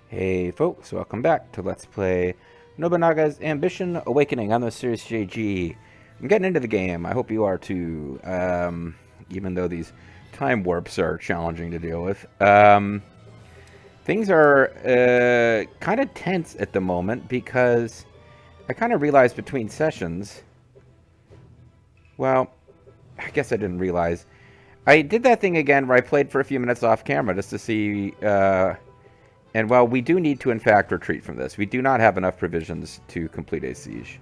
Hey folks, welcome back to Let's Play Nobunaga's Ambition Awakening on the Series JG. I'm getting into the game. I hope you are too, even though these time warps are challenging to deal with. Things are kind of tense at the moment because I kind of realized between sessions, well, I guess I didn't realize. I did that thing again where I played for a few minutes off camera just to see and while we do need to, in fact, retreat from this, we do not have enough provisions to complete a siege.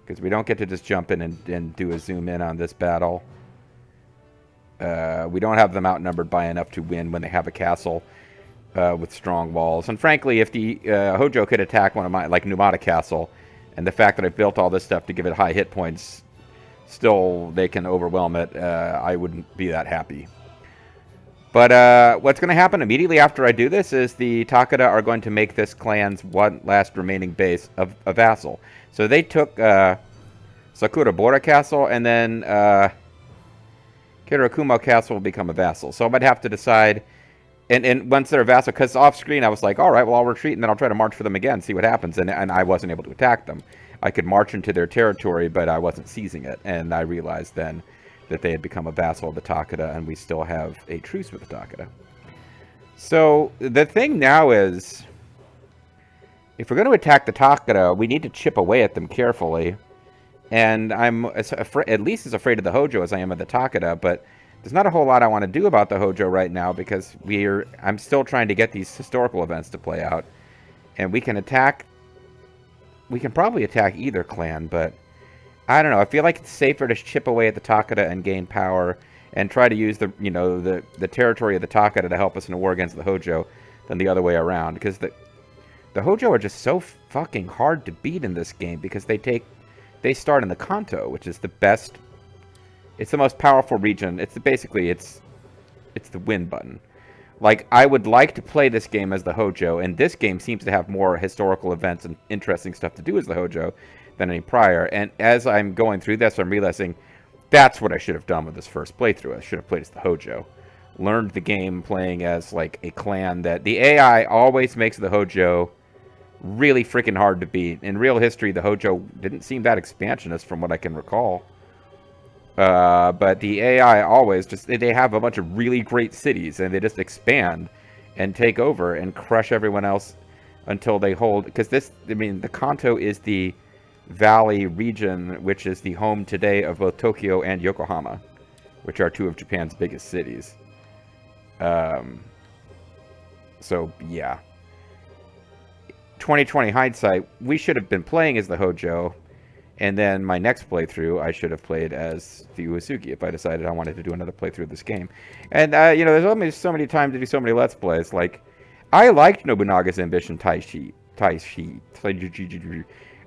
Because we don't get to just jump in and do a zoom in on this battle. We don't have them outnumbered by enough to win when they have a castle with strong walls. And frankly, if the Hojo could attack one of my, like Numata Castle, and the fact that I've built all this stuff to give it high hit points, still they can overwhelm it, I wouldn't be that happy. But what's going to happen immediately after I do this is the Takeda are going to make this clan's one last remaining base of a vassal. So they took Sakurabora Castle, and then Kirakumo Castle will become a vassal. So I might have to decide, and once they're a vassal, because off screen I was like, all right, well, I'll retreat, and then I'll try to march for them again, see what happens. And I wasn't able to attack them. I could march into their territory, but I wasn't seizing it. And I realized then that they had become a vassal of the Takeda, and we still have a truce with the Takeda. So the thing now is, if we're going to attack the Takeda, we need to chip away at them carefully. And I'm at least as afraid of the Hojo as I am of the Takeda, but there's not a whole lot I want to do about the Hojo right now because I'm still trying to get these historical events to play out. And we can probably attack either clan, but I don't know. I feel like it's safer to chip away at the Takeda and gain power and try to use the territory of the Takeda to help us in a war against the Hojo than the other way around. Because the Hojo are just so fucking hard to beat in this game because they start in the Kanto, which is the best. It's the most powerful region. It's the win button. Like, I would like to play this game as the Hojo, and this game seems to have more historical events and interesting stuff to do as the Hojo than any prior. And as I'm going through this, I'm realizing that's what I should have done with this first playthrough. I should have played as the Hojo. Learned the game playing as, like, a clan that the AI always makes the Hojo really freaking hard to beat. In real history, the Hojo didn't seem that expansionist from what I can recall. But the AI always they have a bunch of really great cities, and they just expand and take over and crush everyone else until they hold. Because the Kanto is the Valley region, which is the home today of both Tokyo and Yokohama, which are two of Japan's biggest cities. So, yeah. 2020 hindsight, we should have been playing as the Hojo, and then my next playthrough, I should have played as the Uesugi if I decided I wanted to do another playthrough of this game. And, there's only so many times to do so many Let's Plays. Like, I liked Nobunaga's Ambition Taishi.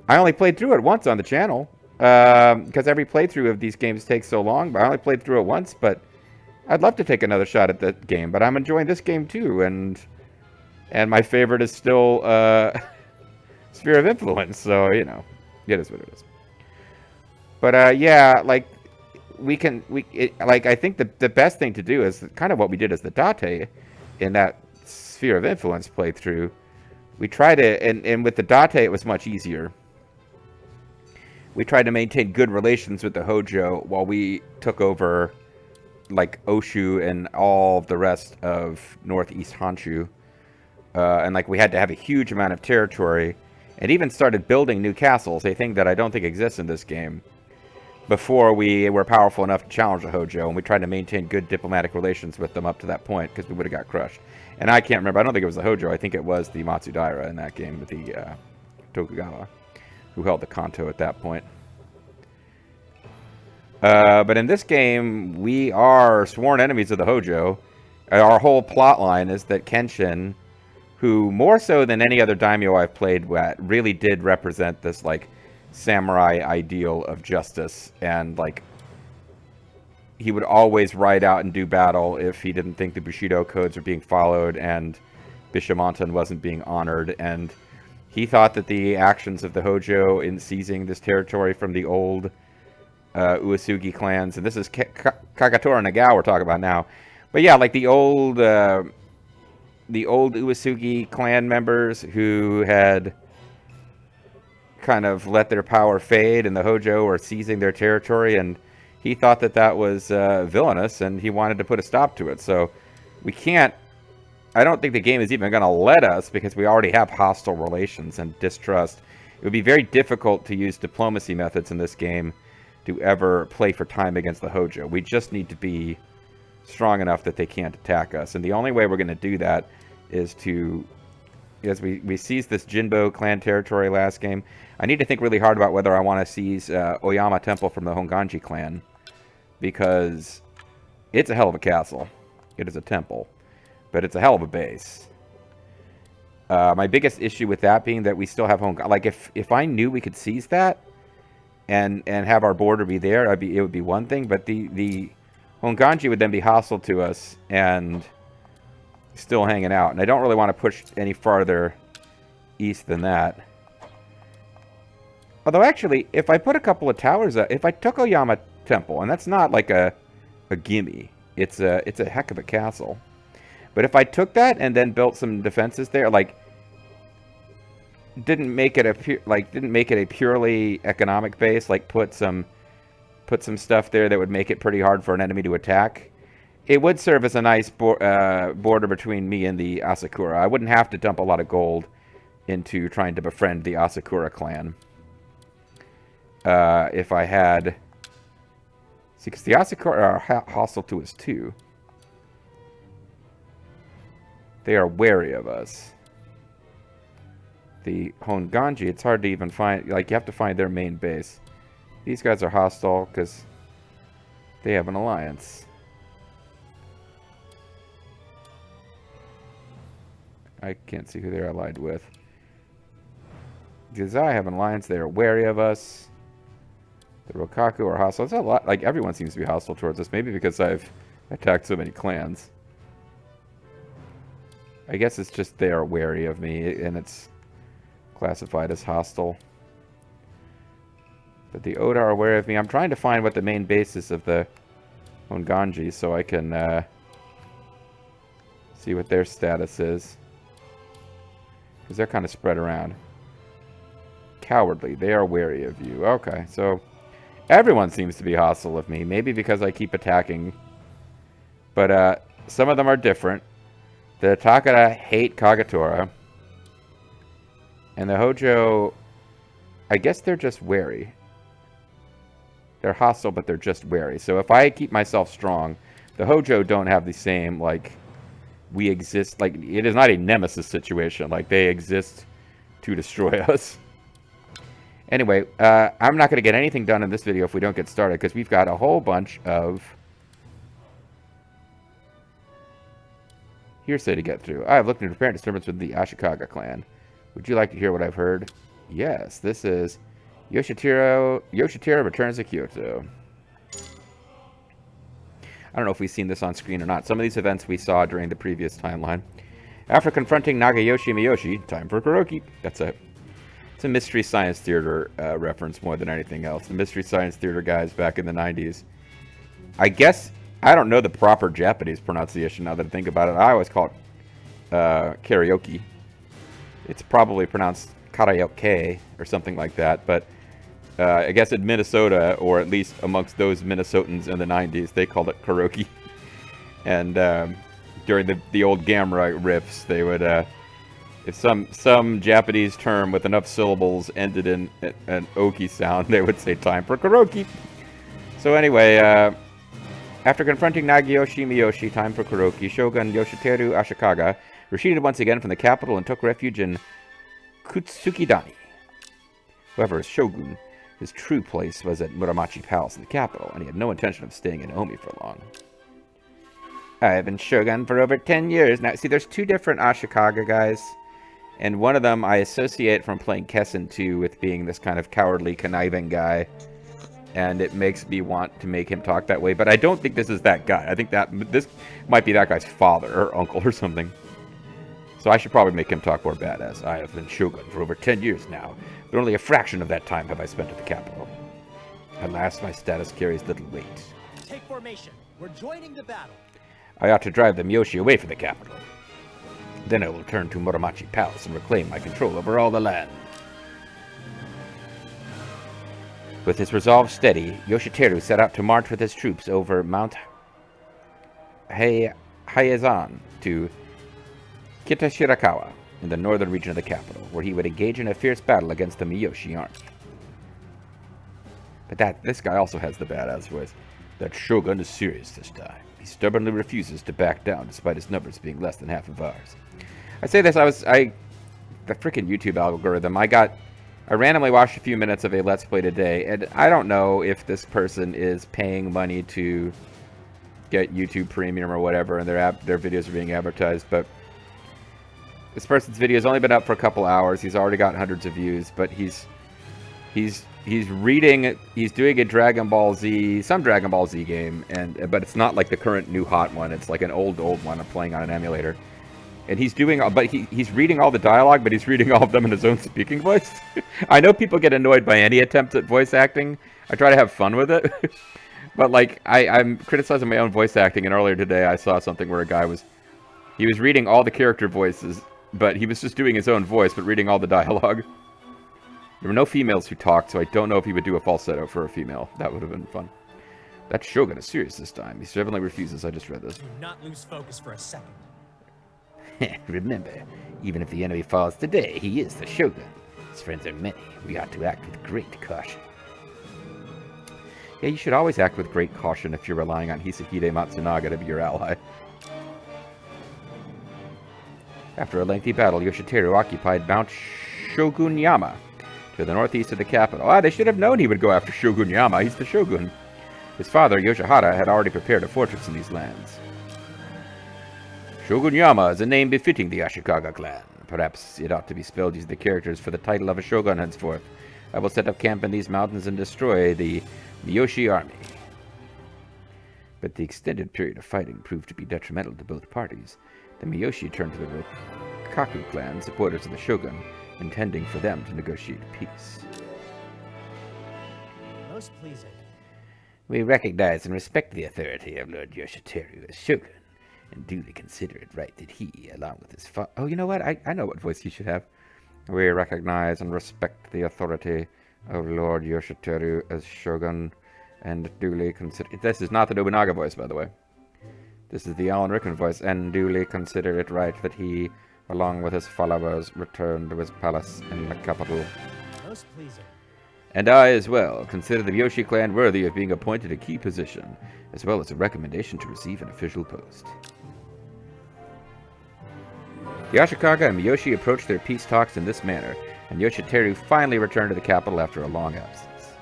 I only played through it once on the channel, because every playthrough of these games takes so long, but I only played through it once, but I'd love to take another shot at that game, but I'm enjoying this game too, and my favorite is still Sphere of Influence, so, it is what it is. But, yeah, like, I think the best thing to do is kind of what we did as the Date in that Sphere of Influence playthrough. We tried to, and with the Date it was much easier. We tried to maintain good relations with the Hojo while we took over, like, Oshu and all the rest of Northeast Honshu. And, like, we had to have a huge amount of territory and even started building new castles, a thing that I don't think exists in this game, before we were powerful enough to challenge the Hojo, and we tried to maintain good diplomatic relations with them up to that point, because we would have got crushed. And I can't remember, I don't think it was the Hojo, I think it was the Matsudaira in that game with the Tokugawa, who held the Kanto at that point. But in this game, we are sworn enemies of the Hojo. Our whole plot line is that Kenshin, who more so than any other daimyo I've played with, really did represent this, like, samurai ideal of justice, and, like, he would always ride out and do battle if he didn't think the Bushido codes were being followed and Bishamonten wasn't being honored, and he thought that the actions of the Hojo in seizing this territory from the old Uesugi clans, and this is Kagatora Nagao we're talking about now, but yeah, like the old the old Uesugi clan members who had kind of let their power fade, and the Hojo were seizing their territory, and he thought that that was villainous, and he wanted to put a stop to it. So we can't, I don't think the game is even going to let us, because we already have hostile relations and distrust. It would be very difficult to use diplomacy methods in this game to ever play for time against the Hojo. We just need to be strong enough that they can't attack us. And the only way we're going to do that is to, as we seized this Jinbo clan territory last game, I need to think really hard about whether I want to seize Oyama Temple from the Honganji clan, because it's a hell of a castle. It is a temple, but it's a hell of a base. My biggest issue with that being that we still have Honganji. Like, if I knew we could seize that and have our border be there, it would be one thing, but the Honganji would then be hostile to us and still hanging out. And I don't really want to push any farther east than that. Although, actually, if I put a couple of towers up, if I took Oyama Temple, and that's not like a gimme, it's a heck of a castle. But if I took that and then built some defenses there, like, didn't make it a purely economic base, like put some stuff there that would make it pretty hard for an enemy to attack, it would serve as a nice border between me and the Asakura. I wouldn't have to dump a lot of gold into trying to befriend the Asakura clan. If I had... See, because the Asakura are hostile to us too. They are wary of us. The Honganji, it's hard to even find... Like, you have to find their main base. These guys are hostile because they have an alliance. I can't see who they're allied with. Because I have an alliance, they are wary of us. The Rokaku are hostile. It's a lot. Like, everyone seems to be hostile towards us. Maybe because I've attacked so many clans. I guess it's just they are wary of me, and it's classified as hostile. But the Oda are aware of me. I'm trying to find what the main base is of the Honganji so I can see what their status is. Because they're kind of spread around. Cowardly. They are wary of you. Okay, so everyone seems to be hostile of me. Maybe because I keep attacking. But some of them are different. The Takara hate Kagetora. And the Hojo, I guess they're just wary. They're hostile, but they're just wary. So if I keep myself strong, the Hojo don't have the same, like, we exist, like, it is not a nemesis situation. Like, they exist to destroy us. Anyway, I'm not going to get anything done in this video if we don't get started, because we've got a whole bunch of hearsay to get through. I have looked into apparent disturbance with the Ashikaga clan. Would you like to hear what I've heard? Yes, this is Yoshitaro returns to Kyoto. I don't know if we've seen this on screen or not. Some of these events we saw during the previous timeline. After confronting Nagayoshi Miyoshi, time for karaoke. It's a Mystery Science Theater reference more than anything else. The Mystery Science Theater guys back in the 90s. I guess, I don't know the proper Japanese pronunciation now that I think about it. I always call it karaoke. It's probably pronounced karaoke or something like that, but I guess in Minnesota, or at least amongst those Minnesotans in the 90s, they called it karaoke. And during the old Gamera riffs, they would, if some Japanese term with enough syllables ended in an oki sound, they would say, time for karaoke. So anyway, after confronting Nagayoshi Miyoshi, time for karaoke, Shogun Yoshiteru Ashikaga retreated once again from the capital and took refuge in Kutsukidani. However, as Shogun, his true place was at Muramachi Palace in the capital, and he had no intention of staying in Omi for long. I have been Shogun for over 10 years now. See, there's two different Ashikaga guys, and one of them I associate from playing Kessen 2 with being this kind of cowardly, conniving guy, and it makes me want to make him talk that way, but I don't think this is that guy. I think this might be that guy's father or uncle or something. So I should probably make him talk more badass. I have been Shogun for over 10 years now, but only a fraction of that time have I spent at the capital. Alas, my status carries little weight. Take formation. We're joining the battle. I ought to drive the Miyoshi away from the capital. Then I will turn to Moromachi Palace and reclaim my control over all the land. With his resolve steady, Yoshiteru set out to march with his troops over Mount Hayazan to Kitashirakawa in the northern region of the capital, where he would engage in a fierce battle against the Miyoshi army. But this guy also has the badass voice. That shogun is serious this time. He stubbornly refuses to back down despite his numbers being less than half of ours. I say this, the freaking YouTube algorithm, I randomly watched a few minutes of a Let's Play today, and I don't know if this person is paying money to get YouTube Premium or whatever, and their videos are being advertised, but this person's video has only been up for a couple hours. He's already got hundreds of views, but he's doing a Dragon Ball Z, some Dragon Ball Z game, but it's not like the current new hot one. It's like an old one I'm playing on an emulator. And he's reading all the dialogue, but he's reading all of them in his own speaking voice. I know people get annoyed by any attempt at voice acting. I try to have fun with it. But like, I'm criticizing my own voice acting, and earlier today I saw something where a guy was reading all the character voices, but he was just doing his own voice, but reading all the dialogue. There were no females who talked, so I don't know if he would do a falsetto for a female. That would have been fun. That shogun is serious this time. He stubbornly refuses. I just read this. Do not lose focus for a second. Remember, even if the enemy falls today, he is the shogun. His friends are many. We ought to act with great caution. Yeah, you should always act with great caution if you're relying on Hisahide Matsunaga to be your ally. After a lengthy battle, Yoshiteru occupied Mount Shogunyama to the northeast of the capital. They should have known he would go after Shogunyama. He's the shogun. His father, Yoshihara, had already prepared a fortress in these lands. Shogunyama is a name befitting the Ashikaga clan. Perhaps it ought to be spelled using the characters for the title of a shogun henceforth. I will set up camp in these mountains and destroy the Miyoshi army. But the extended period of fighting proved to be detrimental to both parties. The Miyoshi turned to the Rokaku clan, supporters of the shogun, intending for them to negotiate peace. Most pleasing. We recognize and respect the authority of Lord Yoshiteru as shogun, and duly consider it right that he, along with his father... Oh, you know what? I know what voice he should have. We recognize and respect the authority of Lord Yoshiteru as shogun, and duly consider... This is not the Nobunaga voice, by the way. This is the Alan Rickman voice, and duly consider it right that he, along with his followers, return to his palace in the capital. Most pleasing. And I, as well, consider the Miyoshi clan worthy of being appointed a key position, as well as a recommendation to receive an official post. The Ashikaga and Miyoshi approached their peace talks in this manner, and Yoshiteru finally returned to the capital after a long absence.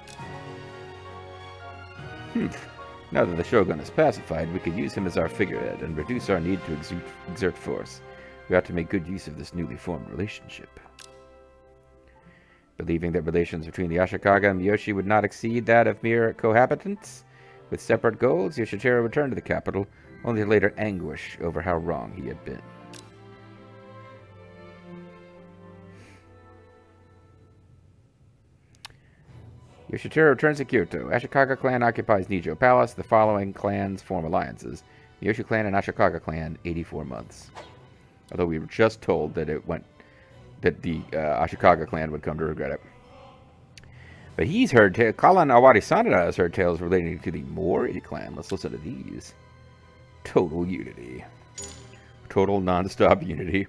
Now that the shogun is pacified, we could use him as our figurehead and reduce our need to exert force. We ought to make good use of this newly formed relationship. Believing that relations between the Ashikaga and Miyoshi would not exceed that of mere cohabitants with separate goals, Yoshiteru returned to the capital, only to later anguish over how wrong he had been. Yoshiteru returns to Kyoto. Ashikaga clan occupies Nijo Palace. The following clans form alliances. Miyoshi clan and Ashikaga clan, 84 months. Although we were just told that the Ashikaga clan would come to regret it. But he's heard Kalan Awari Sanada has heard tales relating to the Mōri clan. Let's listen to these. Total unity. Total non-stop unity.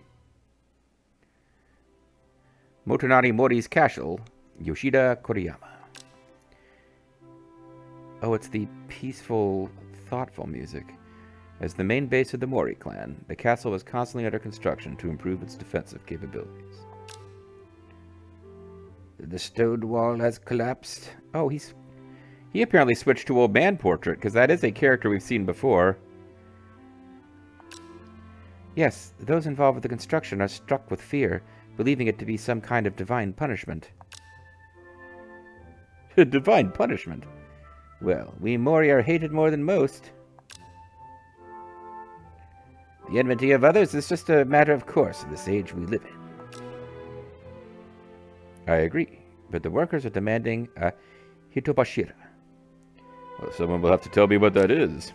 Motonari Mōri's castle, Yoshida Koriyama. Oh, it's the peaceful, thoughtful music. As the main base of the Mōri clan, the castle was constantly under construction to improve its defensive capabilities. The stone wall has collapsed. Oh, he apparently switched to old man portrait, because that is a character we've seen before. Yes, those involved with the construction are struck with fear, believing it to be some kind of divine punishment. Divine punishment? Well, we Mōri are hated more than most. The enmity of others is just a matter of course in this age we live in. I agree, but the workers are demanding a hitobashira. Well, someone will have to tell me what that is.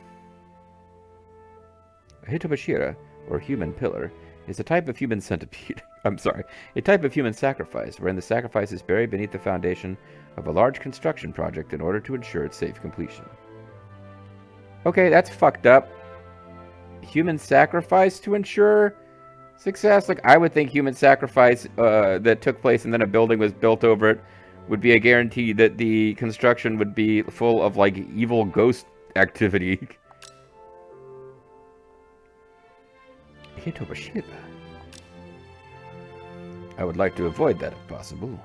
A hitobashira, or human pillar, is a type of human centipede. I'm sorry, a type of human sacrifice, wherein the sacrifice is buried beneath the foundation of a large construction project in order to ensure its safe completion. Okay, that's fucked up. Human sacrifice to ensure success? Like, I would think human sacrifice that took place and then a building was built over it would be a guarantee that the construction would be full of, like, evil ghost activity. Hitobashira. I would like to avoid that if possible.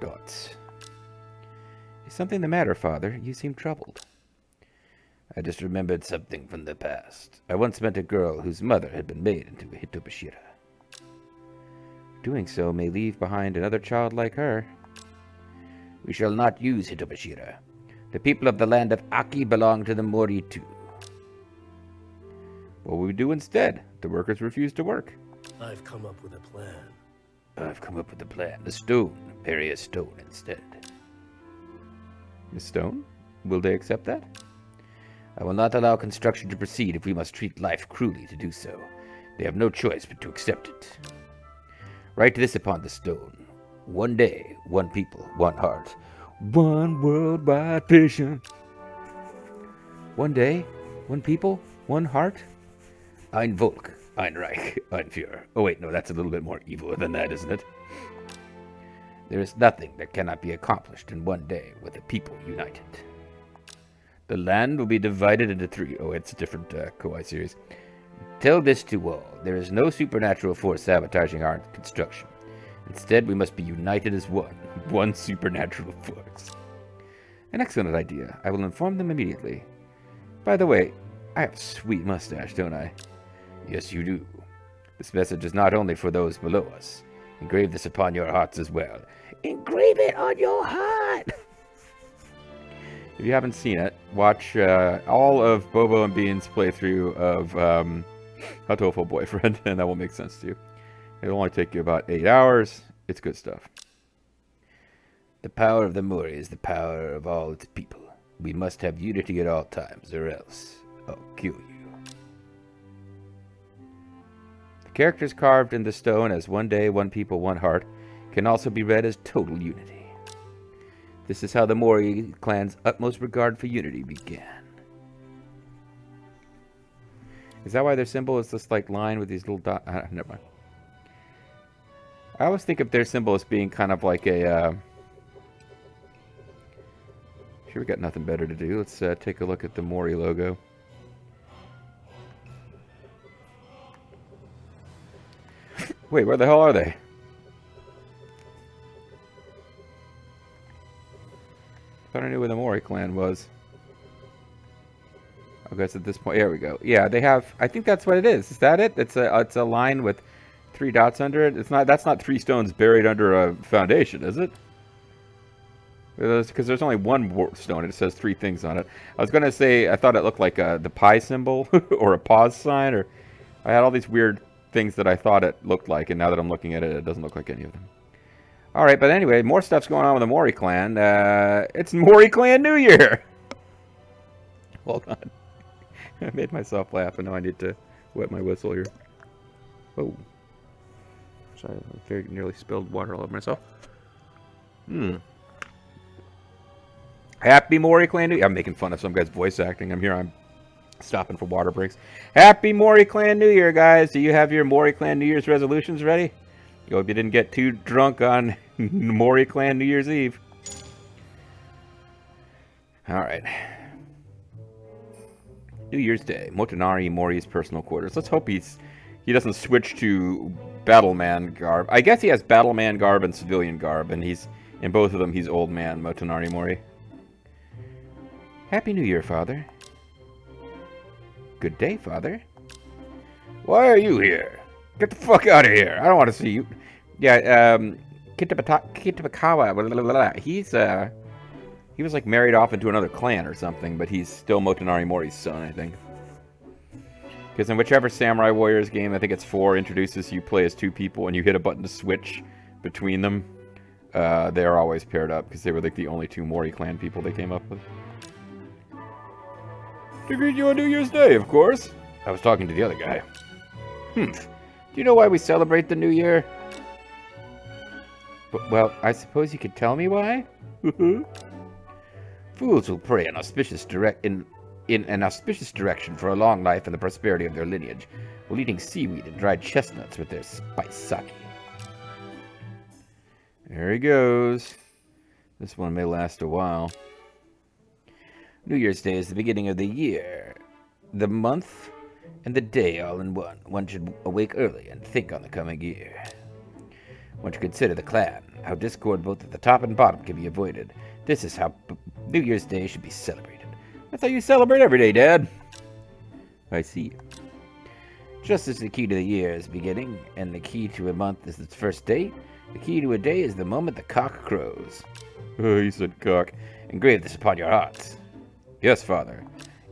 Dots. Is something the matter, Father? You seem troubled. I just remembered something from the past. I once met a girl whose mother had been made into a Hitobashira. Doing so may leave behind another child like her. We shall not use Hitobashira. The people of the land of Aki belong to the Mōri too. What will we do instead? The workers refuse to work. I've come up with a plan. I've come up with a plan. A stone. Bury a stone instead. A stone? Will they accept that? I will not allow construction to proceed if we must treat life cruelly to do so. They have no choice but to accept it. Write this upon the stone. One day, one people, one heart. One worldwide vision. One day, one people, one heart. Ein Volk, ein Reich, ein Führer. Oh wait, no, that's a little bit more evil than that, isn't it? There is nothing that cannot be accomplished in one day with the people united. The land will be divided into three. Oh, it's a different Kawaii series. Tell this to all. There is no supernatural force sabotaging our construction. Instead, we must be united as one. One supernatural force. An excellent idea. I will inform them immediately. By the way, I have a sweet mustache, don't I? Yes, you do. This message is not only for those below us. Engrave this upon your hearts as well. Engrave it on your heart! If you haven't seen it, watch all of Bobo and Bean's playthrough of Hatoful Boyfriend, and that will make sense to you. It'll only take you about 8 hours. It's good stuff. The power of the Mōri is the power of all its people. We must have unity at all times, or else I'll kill you. The characters carved in the stone as one day, one people, one heart can also be read as total unity. This is how the Mōri clan's utmost regard for unity began. Is that why their symbol is this like line with these little dots? Never mind. I always think of their symbol as being kind of like a... Sure, we got nothing better to do. Let's take a look at the Mōri logo. Wait, where the hell are they? I thought I knew where the Mōri clan was. I guess at this point, there we go. Yeah, they have. I think that's what it is. Is that it? It's a line with 3 dots under it. It's not. That's not 3 stones buried under a foundation, is it? Because there's only one stone. It says 3 things on it. I was gonna say I thought it looked like the pi symbol or a pause sign, or I had all these weird things that I thought it looked like, and now that I'm looking at it, it doesn't look like any of them. All right, but anyway, more stuff's going on with the Mōri clan. It's Mōri Clan New Year. Hold on. I made myself laugh, and now I need to wet my whistle here. Oh. Sorry, I very nearly spilled water all over myself. Happy Mōri Clan New Year. I'm making fun of some guy's voice acting. I'm stopping for water breaks. Happy Mōri Clan New Year, guys. Do you have your Mōri Clan New Year's resolutions ready? I hope you didn't get too drunk on Mōri Clan New Year's Eve. Alright. New Year's Day. Motonari, Mōri's personal quarters. Let's hope he doesn't switch to Battleman garb. I guess he has Battleman garb and civilian garb, and in both of them he's old man, Motonari Mōri. Happy New Year, Father. Good day, Father. Why are you here? Get the fuck out of here. I don't want to see you. Yeah, Kitapakawa, blah, blah, blah, blah. He was like married off into another clan or something, but he's still Motonari Mōri's son, I think. Because in whichever Samurai Warriors game, I think it's 4, introduces you play as 2 people and you hit a button to switch between them. They are always paired up because they were like the only 2 Mōri clan people they came up with. To greet you on New Year's Day, of course. I was talking to the other guy. Do you know why we celebrate the new year? Well, I suppose you could tell me why? Fools will pray in an auspicious direction for a long life and the prosperity of their lineage, while eating seaweed and dried chestnuts with their spice sake. There he goes. This one may last a while. New Year's Day is the beginning of the year, the month, and the day all in one. One should awake early and think on the coming year. One should consider the clan, how discord both at the top and bottom can be avoided. This is how New Year's Day should be celebrated. That's how you celebrate every day, Dad. I see. Just as the key to the year is beginning, and the key to a month is its first day, the key to a day is the moment the cock crows. Oh, he said cock. Engrave this upon your hearts. Yes, Father.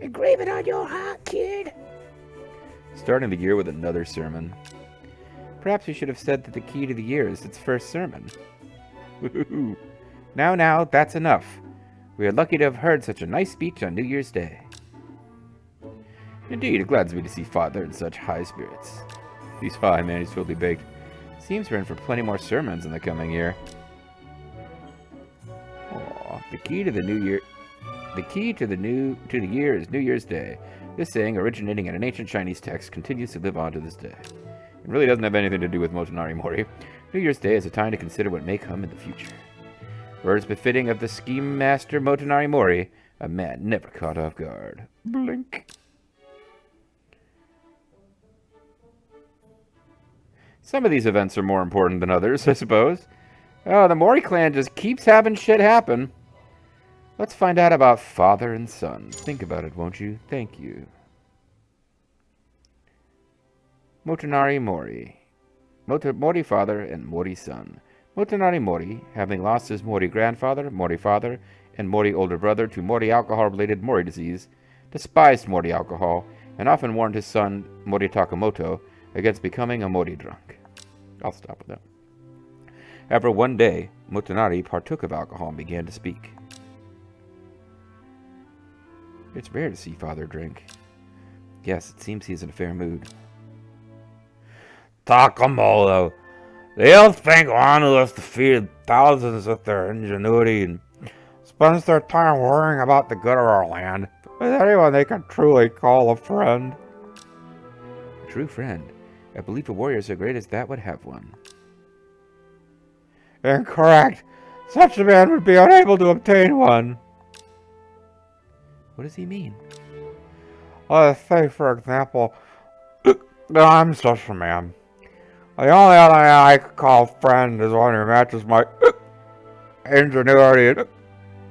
Engrave it on your heart, kid. Starting the year with another sermon. Perhaps we should have said that the key to the year is its first sermon. Woohoo! Now, that's enough. We are lucky to have heard such a nice speech on New Year's Day. Indeed, it glads me to see Father in such high spirits. He's high, man. He's totally baked. Seems we're in for plenty more sermons in the coming year. Aww, the key to the new year. The key to the year is New Year's Day. This saying, originating in an ancient Chinese text, continues to live on to this day. It really doesn't have anything to do with Motonari Mōri. New Year's Day is a time to consider what may come in the future. Words befitting of the scheme master Motonari Mōri, a man never caught off guard. Blink. Some of these events are more important than others, I suppose. Oh, the Mōri clan just keeps having shit happen. Let's find out about father and son. Think about it, won't you? Thank you. Motonari Mōri. Mōri father and Mōri son. Motonari Mōri, having lost his Mōri grandfather, Mōri father, and Mōri older brother to Mōri alcohol-related Mōri disease, despised Mōri alcohol, and often warned his son, Mōri Takamoto, against becoming a Mōri drunk. I'll stop with that. However, one day, Motonari partook of alcohol and began to speak. It's rare to see father drink. Yes, it seems he's in a fair mood. Takamoto, they'll think one who has defeated thousands with their ingenuity and spends their time worrying about the good of our land is anyone they can truly call a friend. A true friend? I believe a warrior so great as that would have one. Incorrect. Such a man would be unable to obtain one. What does he mean? Let's say, for example, that I'm such a man. The only other man I could call friend is one who matches my ingenuity and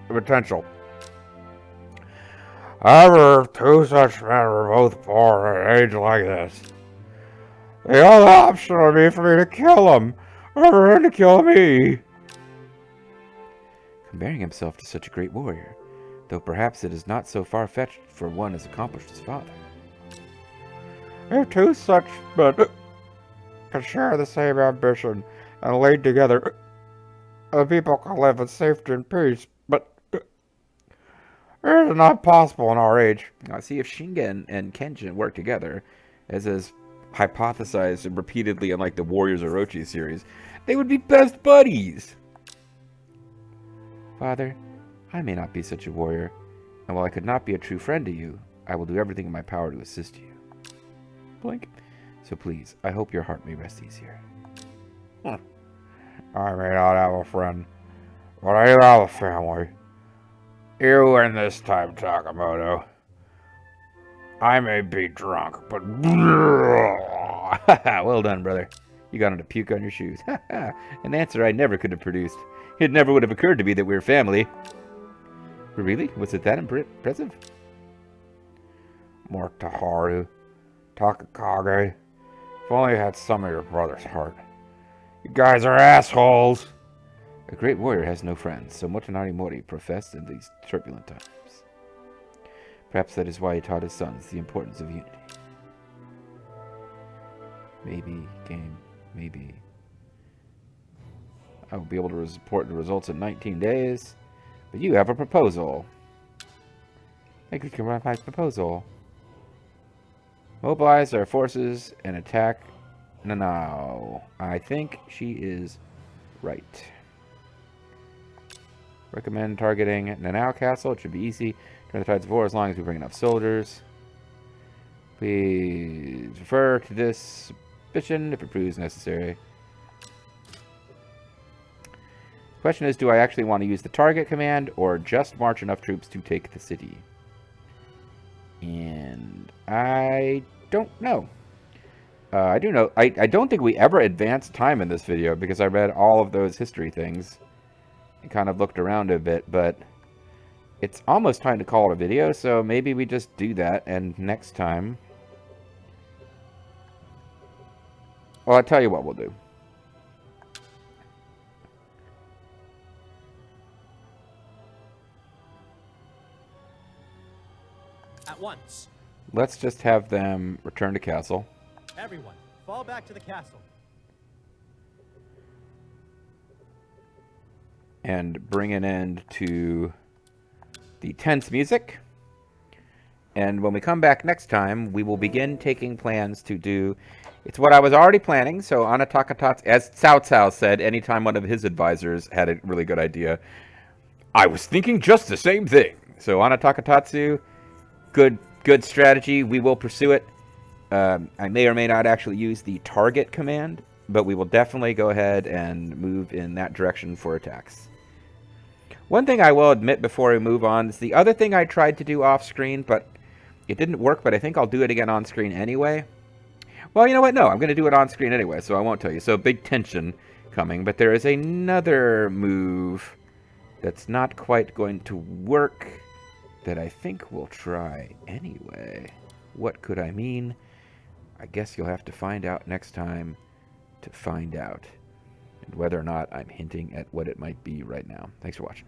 potential. However, if two such men were both born at an age like this, the only option would be for me to kill them, or for him to kill me. Comparing himself to such a great warrior, though perhaps it is not so far-fetched for one as accomplished as father. If two such men can share the same ambition and lead together, the people can live in safety and peace, but it is not possible in our age. Now, see, if Shingen and Kenshin work together, as is hypothesized repeatedly in like the Warriors Orochi series, they would be best buddies. Father, I may not be such a warrior, and while I could not be a true friend to you, I will do everything in my power to assist you. Blink. So please, I hope your heart may rest easier. I may not have a friend, but I do have a family. You win this time, Takamoto. I may be drunk, but... Well done, brother. You got him to puke on your shoes. An answer I never could have produced. It never would have occurred to me that we were family. Really? Was it that impressive? Mark Taharu, Takakage. If only you had some of your brother's heart. You guys are assholes! A great warrior has no friends, so Motonari Mōri professed in these turbulent times. Perhaps that is why he taught his sons the importance of unity. Maybe, game, maybe. I will be able to report the results in 19 days. But you have a proposal. I could come up with my proposal. Mobilize our forces and attack. No. I think she is right. Recommend targeting Nanao Castle. It should be easy. Turn the tides of war as long as we bring enough soldiers. Please refer to this suspicion if it proves necessary. Question is, do I actually want to use the target command or just march enough troops to take the city? And I don't know. I do know. I don't think we ever advanced time in this video because I read all of those history things and kind of looked around a bit, but it's almost time to call it a video, so maybe we just do that, and next time... Well, I'll tell you what we'll do. At once. Let's just have them return to castle. Everyone, fall back to the castle. And bring an end to the tense music. And when we come back next time, we will begin taking plans to do... It's what I was already planning, so Anatakatatsu, as Cao Cao said, anytime one of his advisors had a really good idea, I was thinking just the same thing. So Anatakatatsu, good strategy. We will pursue it. I may or may not actually use the target command, but we will definitely go ahead and move in that direction for attacks. One thing I will admit before we move on is the other thing I tried to do off screen, but it didn't work, but I think I'll do it again on screen anyway. Well, you know what? No, I'm going to do it on screen anyway, so I won't tell you. So big tension coming, but there is another move that's not quite going to work that I think we'll try anyway. What could I mean? I guess you'll have to find out next time to find out. And whether or not I'm hinting at what it might be right now. Thanks for watching.